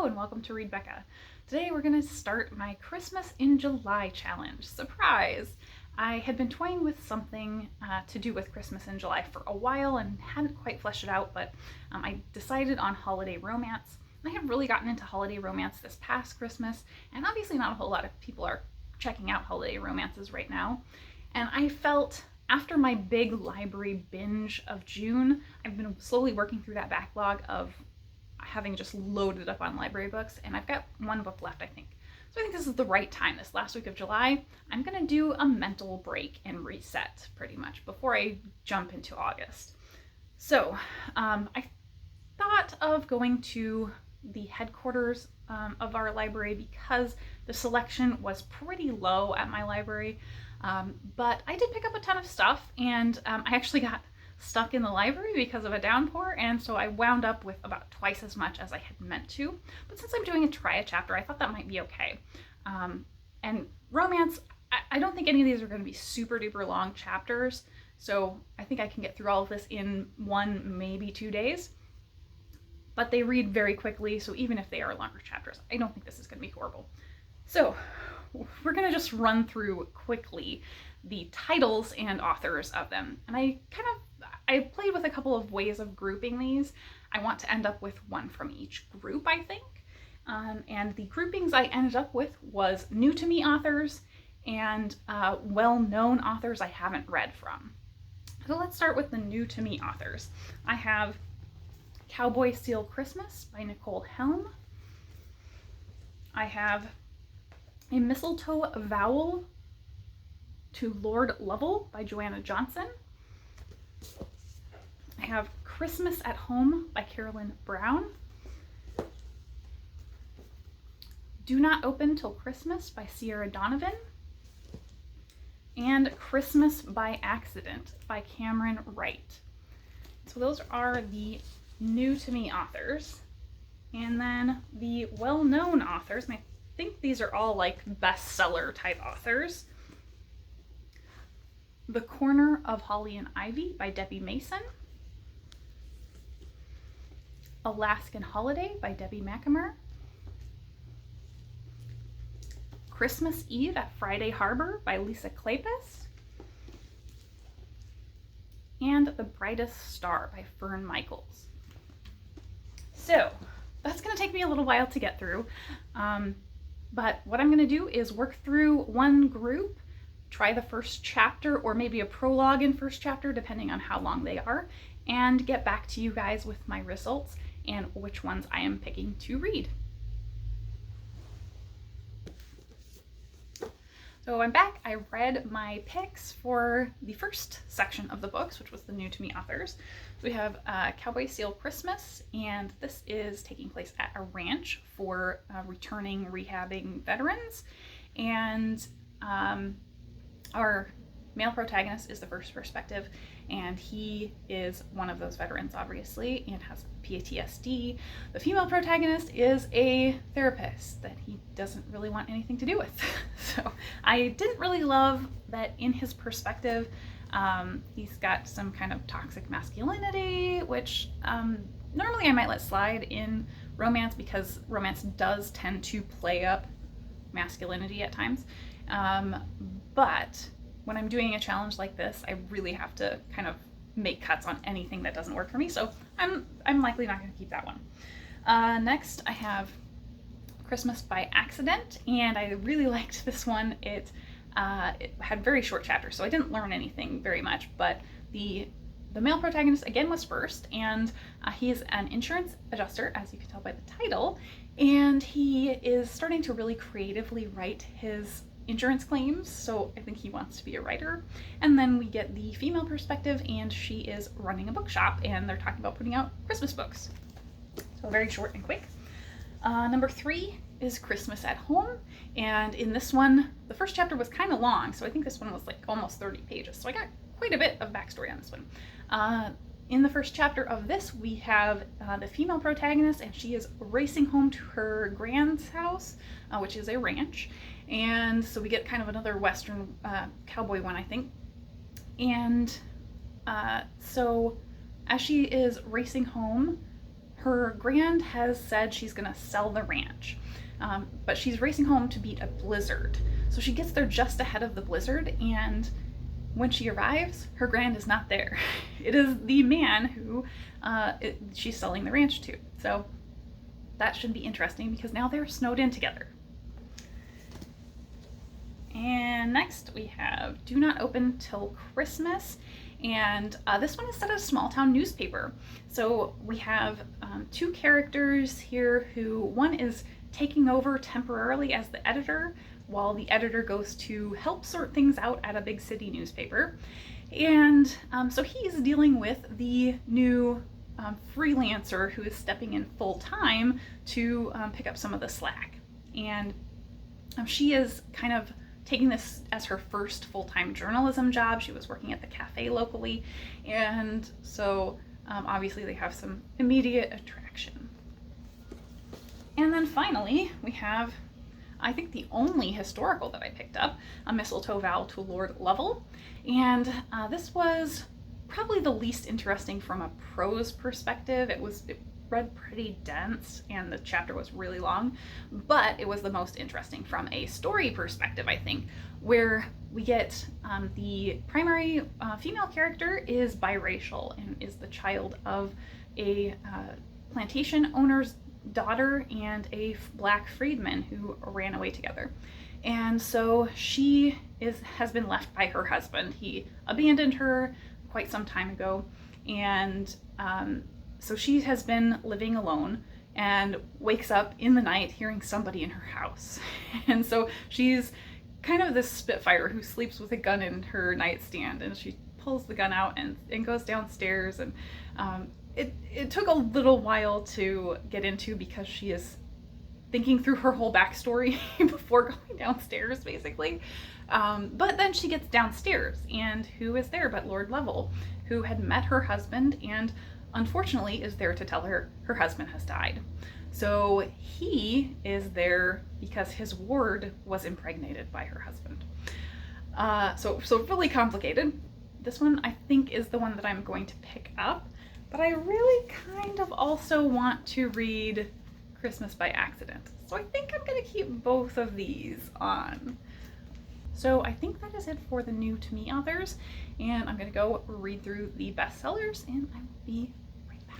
Hello and welcome to Read Becca. Today we're going to start my Christmas in July challenge. Surprise! I had been toying with something to do with Christmas in July for a while and hadn't quite fleshed it out, but I decided on holiday romance. I have really gotten into holiday romance this past Christmas, and obviously not a whole lot of people are checking out holiday romances right now. And I felt after my big library binge of June, I've been slowly working through that backlog of having just loaded up on library books, and I've got one book left, I think. So I think this is the right time. This last week of July, I'm gonna do a mental break and reset pretty much before I jump into August. So I thought of going to the headquarters of our library because the selection was pretty low at my library, but I did pick up a ton of stuff, and I actually got stuck in the library because of a downpour, and so I wound up with about twice as much as I had meant to. But since I'm doing a try chapter, I thought that might be okay. And romance, I don't think any of these are going to be super duper long chapters, so I think I can get through all of this in 1, maybe 2 days. But they read very quickly, so even if they are longer chapters, I don't think this is going to be horrible. So we're going to just run through quickly the titles and authors of them. And I played with a couple of ways of grouping these. I want to end up with one from each group, I think. And the groupings I ended up with was new to me authors and well-known authors I haven't read from. So let's start with the new to me authors. I have Cowboy Seal Christmas by Nicole Helm. I have A Mistletoe Vowel to Lord Lovell by Joanna Johnson. I have Christmas at Home by Carolyn Brown. Do Not Open Till Christmas by Sierra Donovan. And Christmas by Accident by Cameron Wright. So those are the new to me authors. And then the well-known authors, and I think these are all like bestseller type authors. The Corner of Holly and Ivy by Debbie Mason. Alaskan Holiday by Debbie McAmyer. Christmas Eve at Friday Harbor by Lisa Kleypas. And The Brightest Star by Fern Michaels. So that's going to take me a little while to get through, but what I'm going to do is work through one group, try the first chapter or maybe a prologue in first chapter depending on how long they are, and get back to you guys with my results and which ones I am picking to read. So I'm back. I read my picks for the first section of the books, which was the new to me authors. We have Cowboy Seal Christmas, and this is taking place at a ranch for returning rehabbing veterans. And our male protagonist is the first perspective, and he is one of those veterans, obviously, and has PTSD. The female protagonist is a therapist that he doesn't really want anything to do with. So I didn't really love that in his perspective. He's got some kind of toxic masculinity, which normally I might let slide in romance because romance does tend to play up masculinity at times. But when I'm doing a challenge like this, I really have to kind of make cuts on anything that doesn't work for me, so I'm likely not going to keep that one. Next, I have Christmas by Accident, and I really liked this one. It had very short chapters, so I didn't learn anything very much, but the male protagonist again was first, and he is an insurance adjuster, as you can tell by the title, and he is starting to really creatively write his insurance claims, so I think he wants to be a writer. And then we get the female perspective, and she is running a bookshop, and they're talking about putting out Christmas books. So very short and quick. Number 3 is Christmas at Home, and in this one, the first chapter was kind of long, so I think this one was like almost 30 pages, so I got quite a bit of backstory on this one. In the first chapter of this, we have the female protagonist, and she is racing home to her grand's house, which is a ranch. And so we get kind of another Western cowboy one, I think. And so as she is racing home, her grand has said she's gonna sell the ranch, but she's racing home to beat a blizzard. So she gets there just ahead of the blizzard, and when she arrives, her grand is not there. It is the man who she's selling the ranch to. So that should be interesting because now they're snowed in together. And next we have Do Not Open Till Christmas. And this one is set as a small town newspaper. So we have two characters here who, one is taking over temporarily as the editor while the editor goes to help sort things out at a big city newspaper. And so he is dealing with the new freelancer who is stepping in full time to pick up some of the slack. And she is kind of taking this as her first full-time journalism job. She was working at the cafe locally, and so obviously they have some immediate attraction. And then finally we have, I think, the only historical that I picked up, A Mistletoe Vow to Lord Lovell. And this was probably the least interesting from a prose perspective. It read pretty dense and the chapter was really long, but it was the most interesting from a story perspective, I think, where we get the primary female character is biracial and is the child of a plantation owner's daughter and a black freedman who ran away together. And so she has been left by her husband. He abandoned her quite some time ago, and so she has been living alone and wakes up in the night hearing somebody in her house. And so she's kind of this Spitfire who sleeps with a gun in her nightstand, and she pulls the gun out and goes downstairs. And it took a little while to get into because she is thinking through her whole backstory before going downstairs, basically. But then she gets downstairs, and who is there but Lord Lovell, who had met her husband and unfortunately is there to tell her her husband has died. So he is there because his ward was impregnated by her husband. So really complicated. This one I think is the one that I'm going to pick up, but I really kind of also want to read Christmas by Accident. So I think I'm going to keep both of these on. So I think that is it for the new to me authors, and I'm going to go read through the bestsellers, and I will be right back.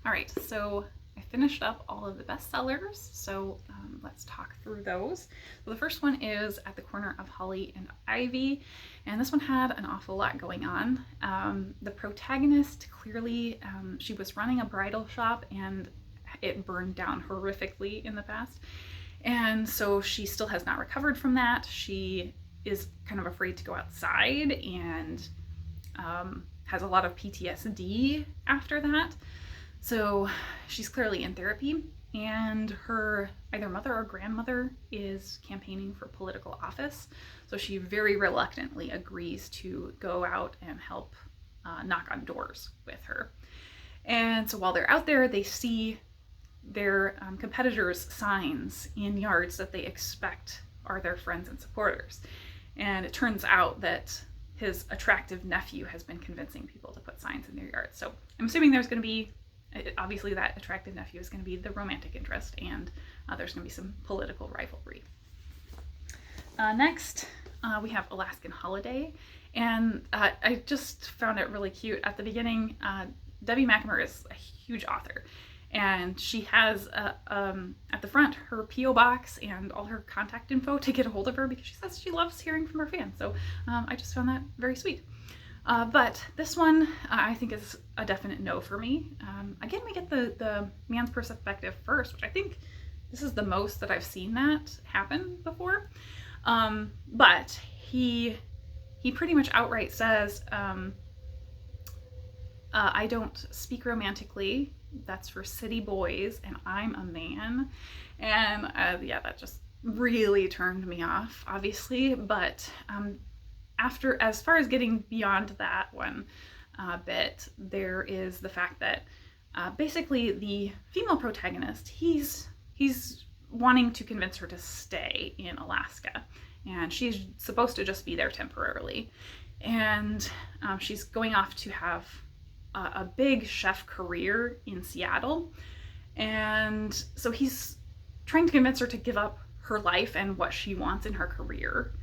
All right, so I finished up all of the bestsellers, so let's talk through those. So the first one is At the Corner of Holly and Ivy, and this one had an awful lot going on. The protagonist, clearly, she was running a bridal shop and it burned down horrifically in the past. And so she still has not recovered from that. She is kind of afraid to go outside and has a lot of PTSD after that. So she's clearly in therapy, and her either mother or grandmother is campaigning for political office. So she very reluctantly agrees to go out and help knock on doors with her. And so while they're out there, they see their competitors' signs in yards that they expect are their friends and supporters. And it turns out that his attractive nephew has been convincing people to put signs in their yards. So I'm assuming there's going to be, obviously that attractive nephew is going to be the romantic interest, and there's going to be some political rivalry. Next, we have Alaskan Holiday, and I just found it really cute. At the beginning, Debbie McNamara is a huge author, and she has at the front her P.O. box and all her contact info to get a hold of her, because she says she loves hearing from her fans. So I just found that very sweet. But this one I think is a definite no for me. Again, we get the man's perspective first, which I think this is the most that I've seen that happen before. But he pretty much outright says, I don't speak romantically. That's for city boys, and I'm a man. And yeah, that just really turned me off, obviously. But as far as getting beyond that one bit, there is the fact that basically the female protagonist, he's wanting to convince her to stay in Alaska, and she's supposed to just be there temporarily. And she's going off to have a big chef career in Seattle. And so he's trying to convince her to give up her life and what she wants in her career,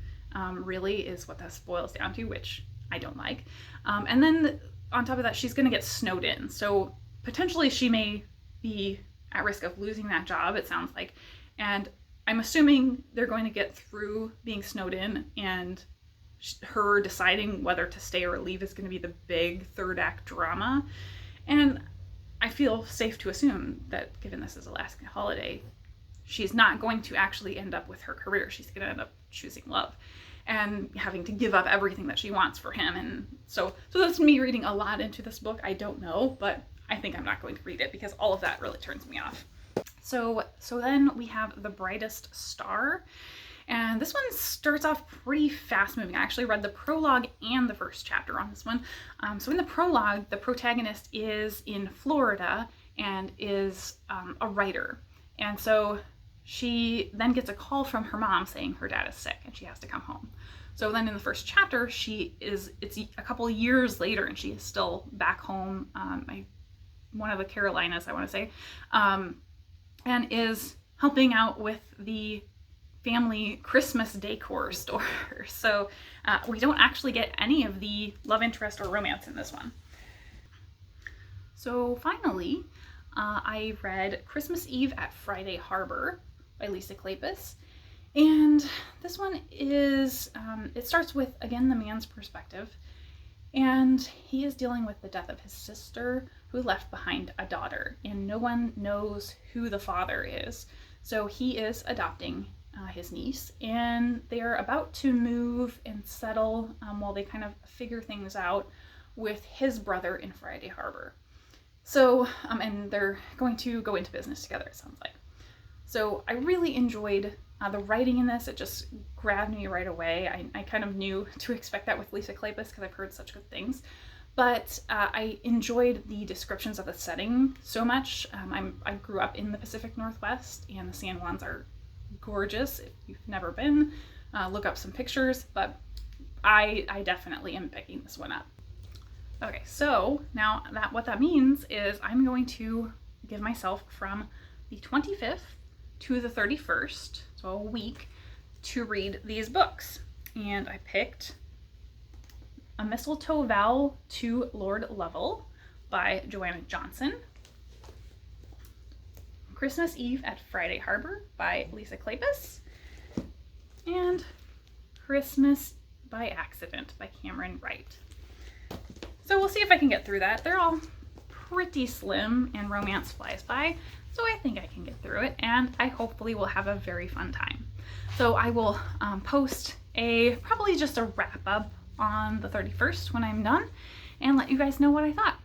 really is what this boils down to, which I don't like. And then on top of that, she's going to get snowed in. So potentially she may be at risk of losing that job, it sounds like. And I'm assuming they're going to get through being snowed in, and her deciding whether to stay or leave is going to be the big third act drama. And I feel safe to assume that, given this is a last holiday, she's not going to actually end up with her career. She's going to end up choosing love and having to give up everything that she wants for him. And so that's me reading a lot into this book. I don't know, but I think I'm not going to read it because all of that really turns me off. So then we have The Brightest Star. And this one starts off pretty fast moving. I actually read the prologue and the first chapter on this one. So in the prologue, the protagonist is in Florida and is a writer. And so she then gets a call from her mom saying her dad is sick and she has to come home. So then in the first chapter, it's a couple of years later and she is still back home, one of the Carolinas, I want to say, and is helping out with the family Christmas decor store. So we don't actually get any of the love interest or romance in this one. So finally, I read Christmas Eve at Friday Harbor by Lisa Kleypas. And this one is, it starts with, again, the man's perspective. And he is dealing with the death of his sister who left behind a daughter. And no one knows who the father is. So he is adopting his niece, and they're about to move and settle while they kind of figure things out with his brother in Friday Harbor. So, and they're going to go into business together, it sounds like. So I really enjoyed the writing in this. It just grabbed me right away. I kind of knew to expect that with Lisa Kleypas because I've heard such good things. But I enjoyed the descriptions of the setting so much. I grew up in the Pacific Northwest, and the San Juans are gorgeous. If you've never been, look up some pictures, but I definitely am picking this one up. Okay, so now what that means is I'm going to give myself from the 25th to the 31st, so a week, to read these books. And I picked A Mistletoe Vow to Lord Lovell by Joanna Johnson, Christmas Eve at Friday Harbor by Lisa Kleypas, and Christmas by Accident by Cameron Wright. So we'll see if I can get through that. They're all pretty slim and romance flies by, so I think I can get through it, and I hopefully will have a very fun time. So I will post probably just a wrap up on the 31st when I'm done and let you guys know what I thought.